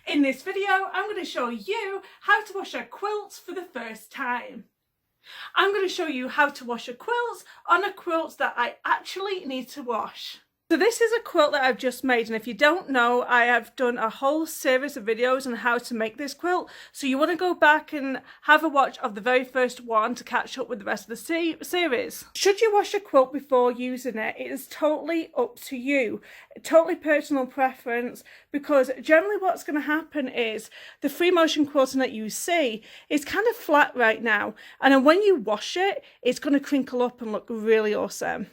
In this video, I'm going to show you how to wash a quilt for the first time. I'm going to show you how to wash a quilt on a quilt that I actually need to wash. So this is a quilt that I've just made, and if you don't know, I have done a whole series of videos on how to make this quilt, so you want to go back and have a watch of the very first one to catch up with the rest of the series. Should you wash a quilt before using it? It is totally up to you, totally personal preference, because generally what's going to happen is the free motion quilting that you see is kind of flat right now, and then when you wash it, it's going to crinkle up and look really awesome.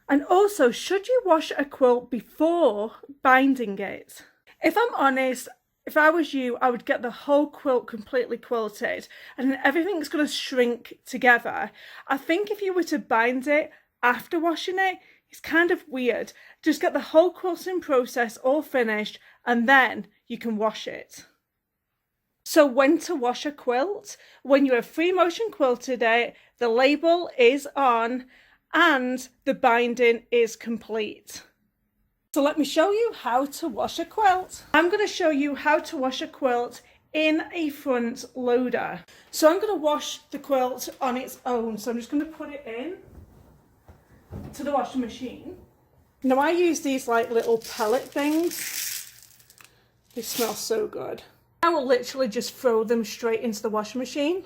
And also, should you wash a quilt before binding it? If I'm honest, if I was you, I would get the whole quilt completely quilted and then everything's going to shrink together. I think if you were to bind it after washing it, it's kind of weird. Just get the whole quilting process all finished and then you can wash it. So when to wash a quilt? When you have free motion quilted it, the label is on, and the binding is complete. So let me show you how to wash a quilt. I'm going to show you how to wash a quilt in a front loader. So I'm going to wash the quilt on its own. So I'm just going to put it in to the washing machine. Now I use these like little pellet things. They smell so good. I will literally just throw them straight into the washing machine.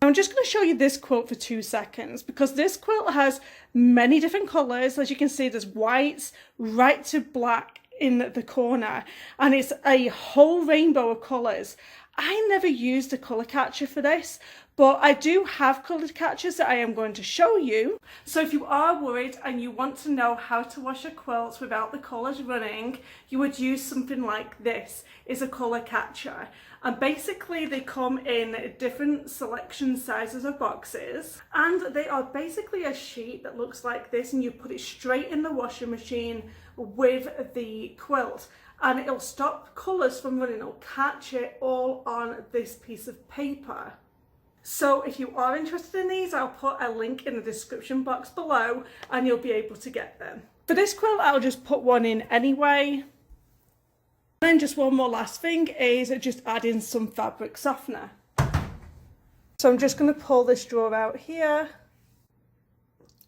I'm just going to show you this quilt for 2 seconds because this quilt has many different colours. As you can see, there's whites right to black in the corner, and it's a whole rainbow of colours. I never used a colour catcher for this, but I do have colour catchers that I am going to show you. So if you are worried and you want to know how to wash a quilt without the colours running, you would use something like this. It's a colour catcher. And basically they come in different selection sizes of boxes, and they are basically a sheet that looks like this, and you put it straight in the washing machine with the quilt, and it'll stop colours from running. It'll catch it all on this piece of paper. So if you are interested in these, I'll put a link in the description box below and you'll be able to get them. For this quilt, I'll just put one in anyway. And then just one more last thing is just add in some fabric softener. So I'm just going to pull this drawer out here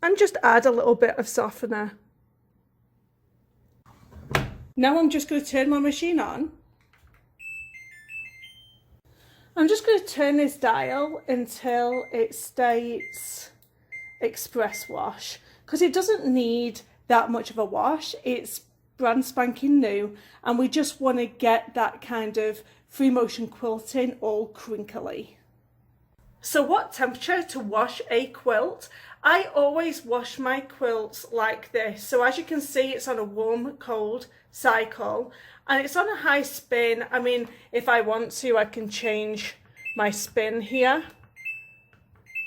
and just add a little bit of softener. Now I'm just going to turn my machine on. I'm just going to turn this dial until it states express wash, because it doesn't need that much of a wash. It's brand spanking new, and we just want to get that kind of free motion quilting all crinkly. So what temperature to wash a quilt? I always wash my quilts like this. So as you can see, it's on a warm cold cycle and it's on a high spin. I mean, if I want to, I can change my spin here.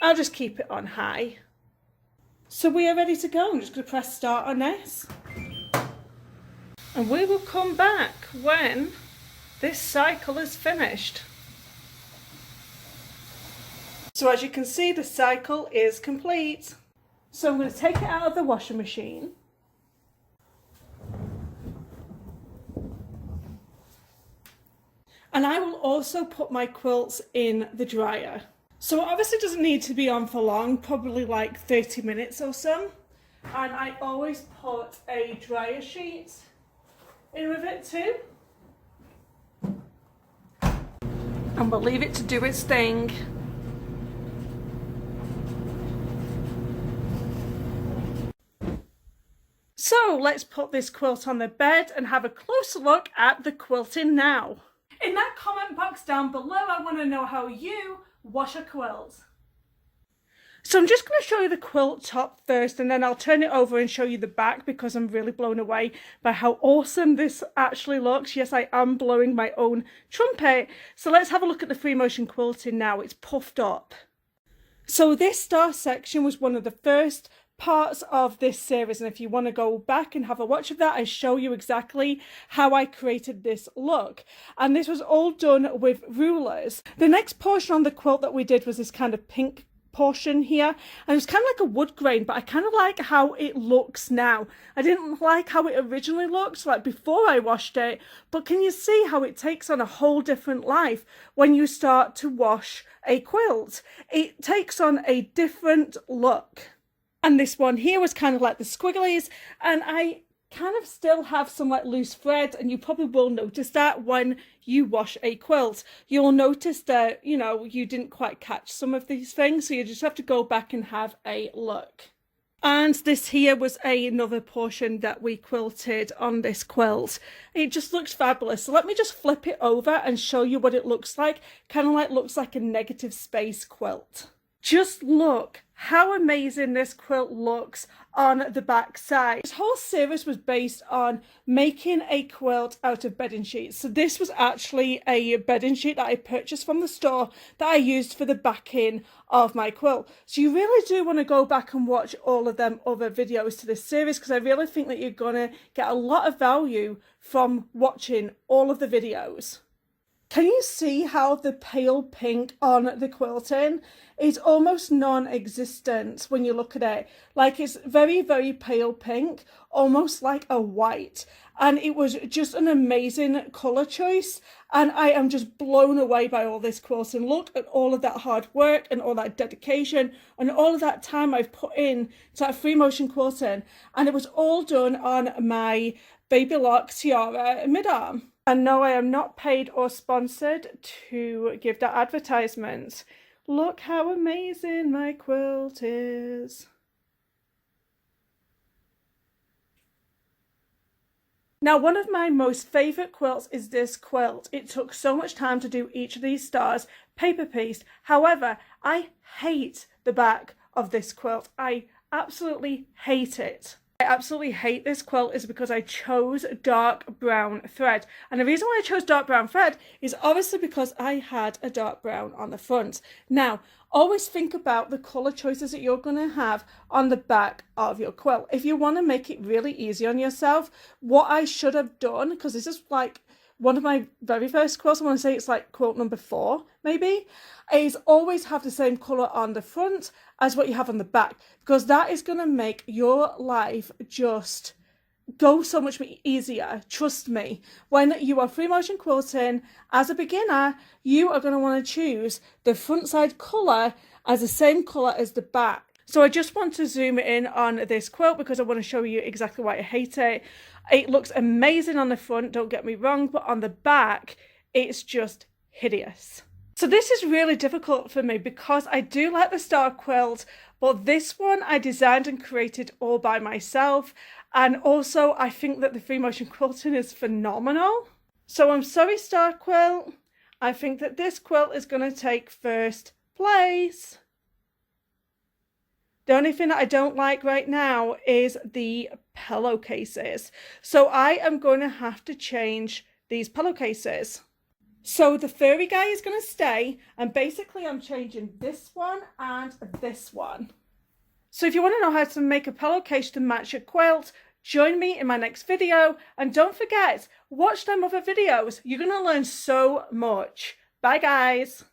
I'll just keep it on high. So we are ready to go. I'm just going to press start on this. And we will come back when this cycle is finished. So as you can see, the cycle is complete. So I'm going to take it out of the washing machine. And I will also put my quilts in the dryer. So it obviously doesn't need to be on for long, probably like 30 minutes or so. And I always put a dryer sheet in with it too, and we'll leave it to do its thing. So let's put this quilt on the bed and have a closer look at the quilting now. In that comment box down below, I want to know how you wash a quilt. So I'm just going to show you the quilt top first, and then I'll turn it over and show you the back because I'm really blown away by how awesome this actually looks. Yes, I am blowing my own trumpet. So let's have a look at the free motion quilting now. It's puffed up. So this star section was one of the first parts of this series, and if you want to go back and have a watch of that, I show you exactly how I created this look, and this was all done with rulers. The next portion on the quilt that we did was this kind of pink portion here, and it was kind of like a wood grain, but I kind of like how it looks now. I didn't like how it originally looked, like before I washed it, but can you see how it takes on a whole different life when you start to wash a quilt? It takes on a different look. And this one here was kind of like the squigglies, and I kind of still have some like loose thread, and you probably will notice that when you wash a quilt. You'll notice that, you know, you didn't quite catch some of these things, so you just have to go back and have a look. And this here was another portion that we quilted on this quilt. It just looks fabulous. So let me just flip it over and show you what it looks like. Kind of like looks like a negative space quilt. Just look how amazing this quilt looks on the back side. This whole series was based on making a quilt out of bedding sheets. So this was actually a bedding sheet that I purchased from the store that I used for the backing of my quilt. So you really do want to go back and watch all of them other videos to this series, because I really think that you're going to get a lot of value from watching all of the videos. Can you see how the pale pink on the quilting is almost non-existent when you look at it? Like, it's very, very pale pink, almost like a white. And it was just an amazing colour choice. And I am just blown away by all this quilting. Look at all of that hard work and all that dedication and all of that time I've put in to that free motion quilting. And it was all done on my Baby Lock Tiara mid-arm. And no, I am not paid or sponsored to give that advertisement. Look how amazing my quilt is. Now, one of my most favourite quilts is this quilt. It took so much time to do each of these stars, paper pieced. However, I hate the back of this quilt. I absolutely hate it. I absolutely hate this quilt is because I chose dark brown thread. And the reason why I chose dark brown thread is obviously because I had a dark brown on the front. Now, always think about the colour choices that you're going to have on the back of your quilt. If you want to make it really easy on yourself, what I should have done, because this is like one of my very first quilts, I want to say it's like quilt number 4 maybe, is always have the same colour on the front as what you have on the back, because that is going to make your life just go so much easier. Trust me, when you are free motion quilting as a beginner, you are going to want to choose the front side colour as the same colour as the back. So I just want to zoom in on this quilt because I want to show you exactly why I hate it. It looks amazing on the front, don't get me wrong, but on the back, it's just hideous. So this is really difficult for me because I do like the star quilt, but this one I designed and created all by myself. And also I think that the free motion quilting is phenomenal. So I'm sorry, star quilt. I think that this quilt is going to take first place. The only thing that I don't like right now is the pillowcases. So I am going to have to change these pillowcases. So the furry guy is going to stay, and basically I'm changing this one and this one. So if you want to know how to make a pillowcase to match your quilt, join me in my next video. And don't forget, watch them other videos. You're going to learn so much. Bye guys.